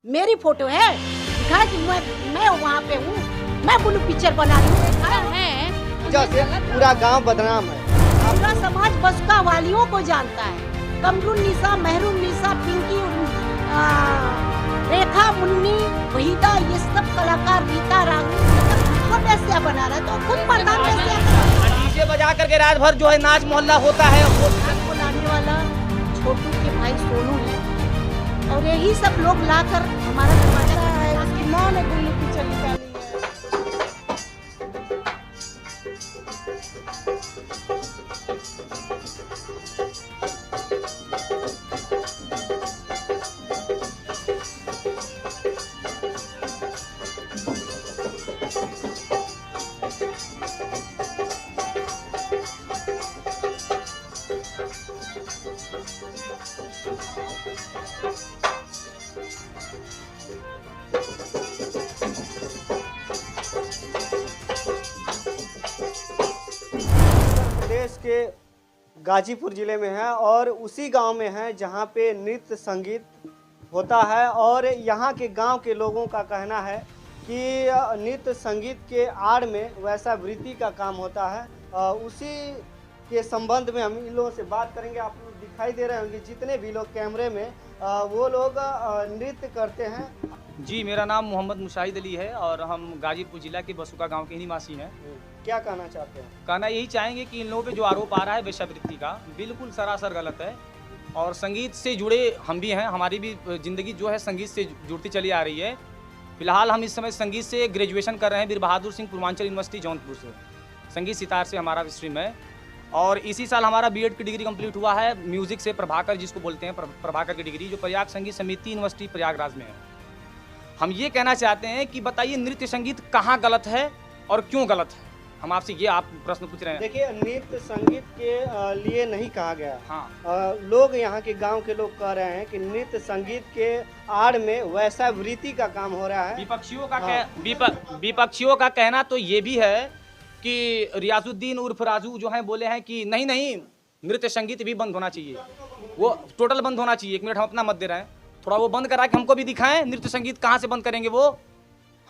मेरी फोटो है, दिखा कि मैं वहाँ पे हूँ, मैं ब्लू पिक्चर बना रही हूँ। जैसे पूरा गांव बदनाम है। पूरा समाज बसुका वालियों को जानता है। कमरुन निशा, महरून निशा, पिंकी, रेखा मुन्नी, वहीदा, ये सब कलाकार, रीता रानी खुद ऐसे बना रहा है तो खुद पता कैसे डीजे बजा करके रात भर जो है नाच मोहल्ला होता है। वो लाने वाला छोटू के भाई सोनू है और यही सब लोग लाकर हमारा दरवाजा है। उसकी माँ ने ब्लू पिक्चर निकाली है। प्रदेश के गाजीपुर जिले में है और उसी गांव में है जहां पे नृत्य संगीत होता है। और यहां के गांव के लोगों का कहना है कि नृत्य संगीत के आड़ में वैसा वृत्ति का काम होता है। उसी के संबंध में हम इन लोगों से बात करेंगे। आप लोग दिखाई दे रहे होंगे जितने भी लोग कैमरे में वो लोग नृत्य करते हैं। जी, मेरा नाम मोहम्मद मुशाहिद अली है और हम गाजीपुर जिला के बसुका गांव के ही निवासी हैं। क्या कहना चाहते हैं? कहना यही चाहेंगे कि इन लोगों पे जो आरोप आ रहा है वेश्यावृत्ति का, बिल्कुल सरासर गलत है। और संगीत से जुड़े हम भी हैं, हमारी भी ज़िंदगी जो है संगीत से जुड़ती चली आ रही है। फिलहाल हम इस समय संगीत से ग्रेजुएशन कर रहे हैं वीर बहादुर सिंह पूर्वांचल यूनिवर्सिटी जौनपुर से। संगीत सितार से हमारा स्ट्रीम है और इसी साल हमारा बीएड की डिग्री कंप्लीट हुआ है म्यूज़िक से, प्रभाकर जिसको बोलते हैं, प्रभाकर की डिग्री, जो प्रयाग संगीत समिति यूनिवर्सिटी प्रयागराज में है। हम ये कहना चाहते हैं कि बताइए नृत्य संगीत कहाँ गलत है और क्यों गलत है? हम आपसे ये आप प्रश्न पूछ रहे हैं। देखिए, नृत्य संगीत के लिए नहीं कहा गया। हाँ, लोग यहाँ के गांव के लोग कह रहे हैं कि नृत्य संगीत के आड़ में वैसा वृत्ति का काम हो रहा है। विपक्षियों का कहना तो ये भी है कि रियाजुद्दीन उर्फ राजू जो हैं बोले हैं कि नहीं नहीं, नृत्य संगीत भी बंद होना चाहिए, वो टोटल बंद होना चाहिए। 1 मिनट, हम अपना मत दे रहे हैं, थोड़ा वो बंद करा के हमको भी दिखाएं। नृत्य संगीत कहाँ से बंद करेंगे वो?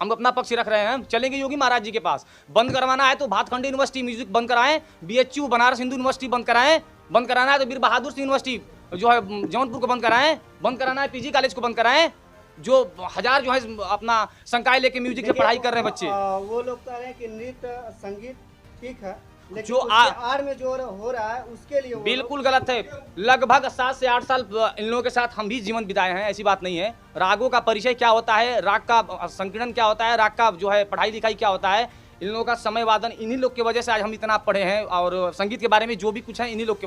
हम अपना पक्ष रख रहे हैं। चलेंगे योगी महाराज जी के पास। बंद करवाना है तो भातखंडी यूनिवर्सिटी म्यूजिक बंद कराएं, बीएचयू बनारस हिंदू यूनिवर्सिटी बंद कराएं। बंद कराना है तो वीर बहादुर सिंह यूनिवर्सिटी जो है जौनपुर को बंद कराएं। बंद कराना है पीजी कॉलेज को बंद कराएं, जो हजार जो है अपना संकाय लेके म्यूजिक से पढ़ाई कर रहे हैं बच्चे। वो लोग कह रहे हैं कि नृत्य संगीत ठीक है, लेकिन जो आड़ में जो हो रहा है उसके लिए बिल्कुल गलत है। लगभग 7 से 8 साल इन लोगों के साथ हम भी जीवन बिताए हैं, ऐसी बात नहीं है। रागों का परिचय क्या होता है, राग का संकीर्णन क्या होता है, राग का जो है पढ़ाई लिखाई क्या होता है, इन लोगों का समय वादन, इन्हीं लोग की वजह से आज हम इतना पढ़े हैं। और संगीत के बारे में जो भी कुछ है इन्हीं लोग के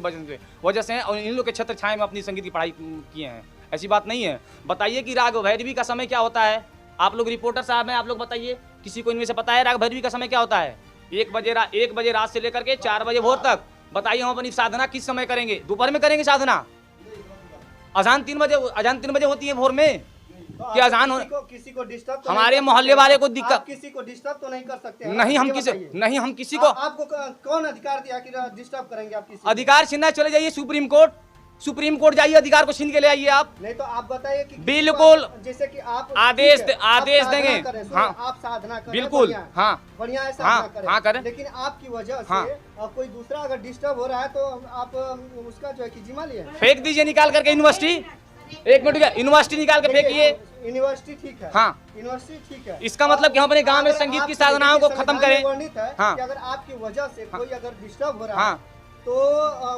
वजह से हैं और इन्हीं लोग के छत्र छाया में अपनी संगीत की पढ़ाई किए हैं। ऐसी बात नहीं है। बताइए कि राग भैरवी का समय क्या होता है? आप लोग रिपोर्टर साहब हैं, आप लोग बताइए, किसी को इनमें से पता है राग भैरवी का समय क्या होता है? 1 बजे रात से लेकर के 4 बजे भोर तक। बताइए हम अपनी साधना किस समय करेंगे? दोपहर में करेंगे साधना? अजान 3 बजे होती है भोर में कि अजान हो? किसी को डिस्टर्ब हमारे मोहल्ले वाले को दिक्कत, किसी को डिस्टर्ब तो नहीं कर सकते? नहीं हम किसी को। आपको कौन अधिकार दिया कि डिस्टर्ब करेंगे आप किसी? अधिकार छीनना, चले जाइए सुप्रीम कोर्ट जाइए, अधिकार को छीन के ले आइए आप। नहीं तो आप बताइए कि बिल्कुल, जैसे कि आप आदेश देंगे। हाँ, आप साधना करें, बिल्कुल, हाँ बढ़िया है, साधना हाँ करें। लेकिन आपकी वजह से हाँ। कोई दूसरा अगर डिस्टर्ब हो रहा है तो आप उसका जो है कि जिम्मा लिए फेंक दीजिए निकाल करके यूनिवर्सिटी। 1 मिनट, यूनिवर्सिटी निकाल के फेंकिए। यूनिवर्सिटी ठीक है, हाँ, यूनिवर्सिटी ठीक है। इसका मतलब कि हम अपने गांव में संगीत की साधनाओं को खत्म करें। हाँ। कि अगर आपकी वजह से कोई अगर डिस्टर्ब हो रहा है तो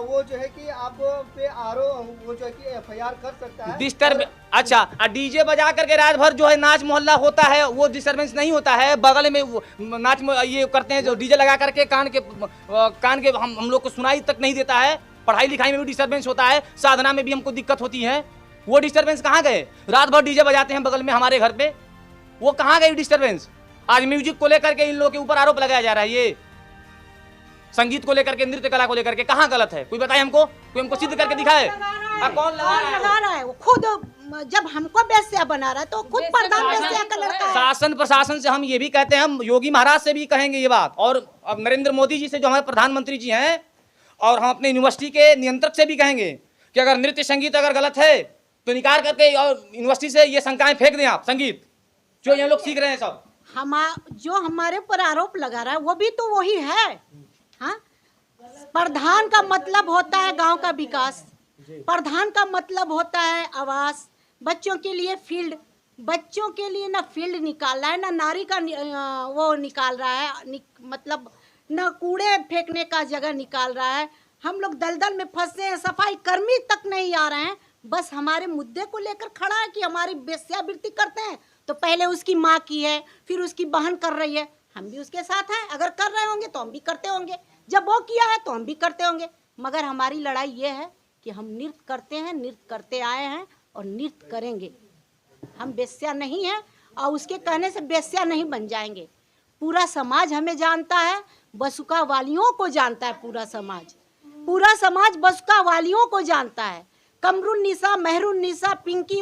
वो जो है कि आप पे वो जो है कि एफआईआर कर सकता है। डिस्टर्ब, अच्छा, डीजे बजा करके रात भर जो है नाच मोहल्ला होता है वो डिस्टर्बेंस नहीं होता है? बगल में नाच ये करते हैं जो डीजे लगा करके कान के हम लोग को सुनाई तक नहीं देता है। पढ़ाई लिखाई में भी डिस्टर्बेंस होता है, साधना में भी हमको दिक्कत होती है। वो डिस्टर्बेंस कहाँ गए? रात भर डीजे बजाते हैं बगल में हमारे घर पे, वो कहाँ गए डिस्टर्बेंस? आज म्यूजिक को लेकर के इन लोगों के ऊपर आरोप लगाया जा रहा है। ये संगीत को लेकर के, नृत्य कला को लेकर के कहाँ गलत है? कोई बताए हमको, कोई हमको सिद्ध करके दिखाए। कौन लगा रहा है? वो खुद जब हमको वेश्या बना रहा है तो खुद प्रधान वेश्या का लड़का है। शासन प्रशासन से हम ये भी कहते हैं, हम योगी महाराज से भी कहेंगे ये बात, और अब नरेंद्र मोदी जी से जो हमारे प्रधानमंत्री जी हैं, और हम अपने यूनिवर्सिटी के नियंत्रक से भी कहेंगे कि अगर नृत्य संगीत अगर गलत है तो निकाल करके और यूनिवर्सिटी से ये शंकाएं फेंक दें आप, संगीत जो ये लोग सीख रहे हैं सब। जो हमारे ऊपर आरोप लगा रहा है वो भी तो वही है। हाँ, प्रधान का मतलब होता है गांव का विकास, प्रधान का मतलब होता है आवास, बच्चों के लिए फील्ड, बच्चों के लिए ना फील्ड निकाल रहा है, ना नारी का वो निकाल रहा है, मतलब ना कूड़े फेंकने का जगह निकाल रहा है। हम लोग दलदल में फंसे हैं, सफाई कर्मी तक नहीं आ रहे हैं। बस हमारे मुद्दे को लेकर खड़ा है कि हमारी वेश्यावृत्ति करते हैं, तो पहले उसकी माँ की है, फिर उसकी बहन कर रही है, हम भी उसके साथ हैं। अगर कर रहे होंगे तो हम भी करते होंगे, जब वो किया है तो हम भी करते होंगे। मगर हमारी लड़ाई ये है कि हम नृत्य करते हैं, नृत्य करते आए हैं और नृत्य करेंगे। हम वेश्या नहीं हैं और उसके कहने से वेश्या नहीं बन जाएंगे। पूरा समाज हमें जानता है, बसुका वालियों को जानता है, पूरा समाज बसुका वालियों को जानता है। कमरुन निसा, मेहरुन निसा, पिंकी,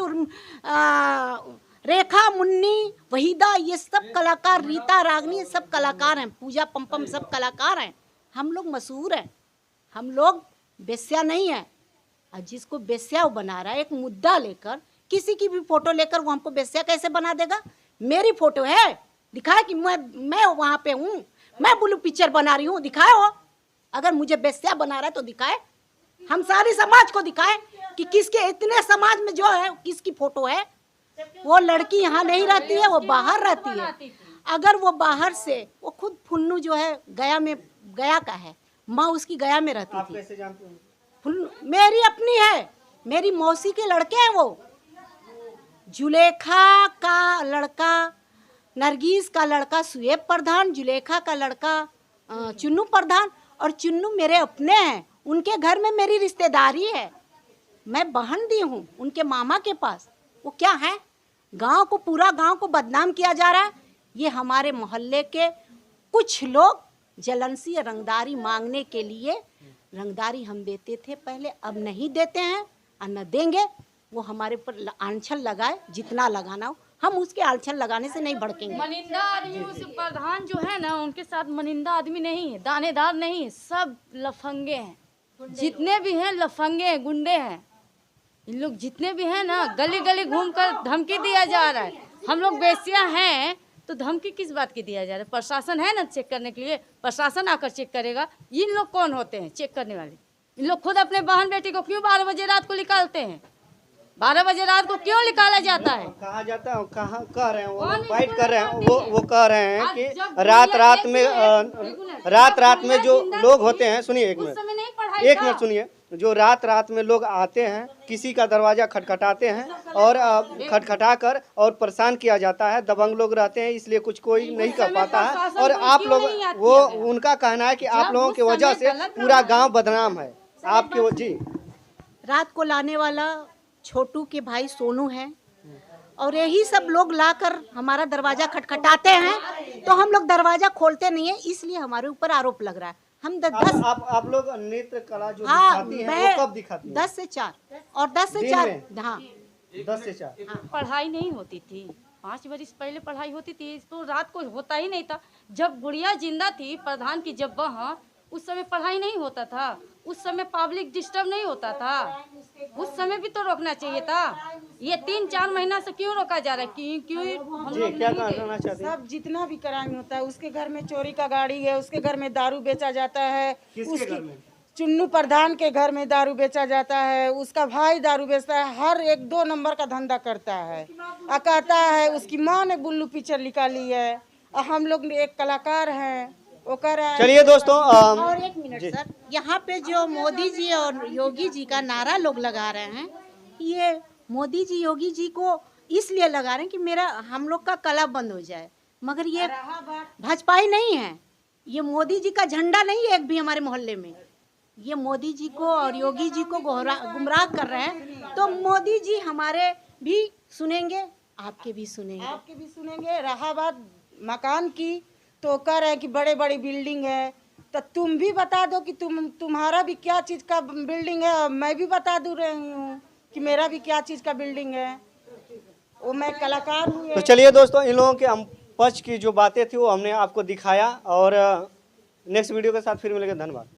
रेखा, मुन्नी, वहीदा, ये सब कलाकार, रीता, रागनी, सब कलाकार हैं, पूजा पम्पम सब कलाकार हैं। हम लोग मशहूर हैं, हम लोग वेश्या नहीं है। और जिसको वेश्या बना रहा है, एक मुद्दा लेकर, किसी की भी फोटो लेकर वो हमको वेश्या कैसे बना देगा? मेरी फोटो है, दिखाए कि मैं वहाँ पे हूँ, मैं ब्लू पिक्चर बना रही हूँ, दिखाए हो। अगर मुझे वेश्या बना रहा है तो दिखाए, हम सारे समाज को दिखाए कि किसके इतने समाज में जो है किसकी फोटो है। वो लड़की यहाँ नहीं रहती है, वो बाहर रहती है। अगर वो बाहर से, वो खुद फुन्नू जो है गया का है, माँ उसकी गया में रहती आप थी। कैसे जानते हैं? मेरी अपनी है, मेरी मौसी के लड़के हैं वो। जुलेखा का लड़का, नरगिस का लड़का सुएब प्रधान, जुलेखा का लड़का चुन्नू प्रधान, और चुन्नू मेरे अपने हैं। उनके घर में मेरी रिश्तेदारी है, मैं बहन दी हूँ उनके मामा के पास। वो क्या है, गांव को, पूरा गांव को बदनाम किया जा रहा है। ये हमारे मोहल्ले के कुछ लोग जलनसी रंगदारी मांगने के लिए, रंगदारी हम देते थे पहले, अब नहीं देते हैं और न देंगे। वो हमारे ऊपर आंचल लगाए, जितना लगाना हो, हम उसके आंचल लगाने से नहीं भड़केंगे। मनिंदा आदमी उस प्रधान जो है ना, उनके साथ मनिंदा आदमी नहीं है, दानेदार नहीं है, सब लफंगे हैं। जितने भी हैं लफंगे हैं, गुंडे हैं। इन लोग जितने भी हैं ना, गली गली घूमकर धमकी दिया जा रहा है। हम लोग वेश्या हैं तो धमकी किस बात की दिया जा रहा है? प्रशासन है ना चेक करने के लिए, प्रशासन आकर चेक करेगा। इन लोग कौन होते हैं चेक करने वाले? इन लोग खुद अपने बहन बेटी को क्यों 12 बजे रात को निकालते हैं? 12 बजे रात को क्यों निकाला जाता है? कहा जाता है, कहाँ कह रहे हैं वो, फाइट कर रहे हैं वो कह रहे हैं कि रात में जो लोग होते हैं, सुनिए एक मिनट सुनिए, जो रात में लोग आते हैं, किसी का दरवाजा खटखटाते हैं और खटखटा कर और परेशान किया जाता है। दबंग लोग रहते हैं, इसलिए कुछ कोई नहीं कर पाता है। और आप लोग, वो उनका कहना है कि आप लोगों की वजह से पूरा गांव बदनाम है आपके वो। जी, रात को लाने वाला छोटू के भाई सोनू है, और यही सब लोग लाकर हमारा दरवाजा खटखटाते हैं, तो हम लोग दरवाजा खोलते नहीं है, इसलिए हमारे ऊपर आरोप लग रहा है। हम 10 आप लोग नृत्य कला जो हाँ, दिखाती हैं, वो कब दिखाती हैं? 10 से 4 और 10 से 4, हाँ 10 से 4। पढ़ाई नहीं होती थी, 5 वर्ष पहले पढ़ाई होती थी, तो रात को होता ही नहीं था। जब गुड़िया जिंदा थी प्रधान की, जब वहाँ, उस समय पढ़ाई नहीं होता था, उस समय पब्लिक डिस्टर्ब नहीं होता था, उस समय भी तो रोकना चाहिए था। ये 3-4 महीना से क्यों रोका जा रहा है? क्यों हम लोग क्या कहना चाहते हैं? सब जितना भी क्राइम होता है, उसके घर में चोरी का गाड़ी है, उसके घर में दारू बेचा जाता है, किसके घर में? चुन्नू प्रधान के घर में दारू बेचा जाता है, उसका भाई दारू बेचता है, हर 1-2 नंबर का धंधा करता है। कहता है उसकी माँ ने बुल्लू पिक्चर निकाली है, और हम लोग एक कलाकार हैं, वो कह रहा है। चलिए दोस्तों, और एक मिनट सर, यहाँ पे जो मोदी जी और योगी जी का नारा लोग लगा रहे हैं, ये मोदी जी योगी जी को इसलिए लगा रहे हैं कि हम लोग का कला बंद हो जाए, मगर ये भाजपाई नहीं है, ये मोदी जी का झंडा नहीं है एक भी हमारे मोहल्ले में। ये मोदी जी को और योगी जी को गुमराह कर रहे हैं, तो मोदी जी हमारे भी सुनेंगे, आपके भी सुनेंगे। रहा बात मकान की, तो कह रहे हैं कि बड़े बड़ी बिल्डिंग है, तो तुम भी बता दो कि तुम्हारा भी क्या चीज़ का बिल्डिंग है, और मैं भी बता दूँ रही हूँ कि मेरा भी क्या चीज़ का बिल्डिंग है। वो मैं कलाकार हूँ। तो चलिए दोस्तों, इन लोगों के पक्ष की जो बातें थी वो हमने आपको दिखाया, और नेक्स्ट वीडियो के साथ फिर मिलेंगे। धन्यवाद।